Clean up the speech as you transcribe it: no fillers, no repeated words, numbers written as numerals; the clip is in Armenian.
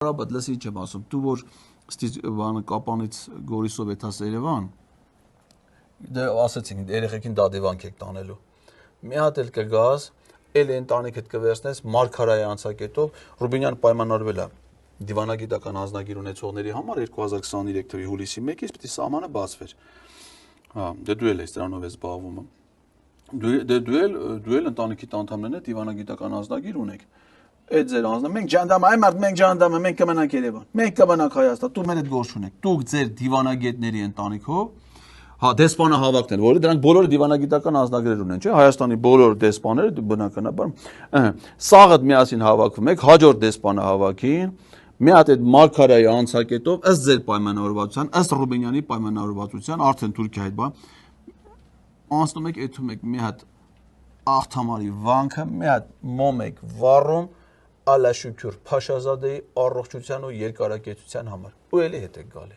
Ռաբատ լսի չեմ ասում, դու որ բանը Կապանից Գորիսով եթաս Երևան, դե ասեցինք երեխեքին դադիվանք եք տանելու։ Մի հատ էլ կգաս, էլ ընտանիքդ կվերցնես Մարգարայի անցակետով, Ռուբինյան պայմանավորվել է դիվանագիտական անձնագիր ունեցողների համար 2023 թվականի հուլիսի 1-ից պիտի սահմանը բացվեր։ Հա, դե դու էլ ես դրանով ես զբաղվում։ Դու էլ ընտանիքի անդամներն եք դիվանագիտական անձնագիր ունեք։ Այդ ձեր անձնը մենք ջանդամ, այ մարդ մենք ջանդամ, մենք կմնանք Երևան։ Մենք կմնանք Հայաստան, դու մեր հետ գործ ունեք։ Դուք ձեր դիվանագետների ընտանիքով, հա, դեսպանահավաքներ, որը դրանք բոլորը դիվանագիտական անձնագրեր ունեն, չէ՞, Հայաստանի բոլոր դեսպանները բնականաբար, սաղդ միասին հավաքվում եք, հաջորդ դեսպանահավաքին, մի հատ այդ Մարգարայի անցակետով, ըստ ձեր պայմանավորվածության, ըստ Ռուբինյանի պայմանավորվածության, արդեն Թուրքիայի բան, անցնում եք, եթում եք մի հատ աղթամարի վանքը, մի հատ մոմ եք վառում Ալաշուքյուր Փաշազադեի առողջության ու երկարակեցության համար։ Ու էլի հետ եք գալի։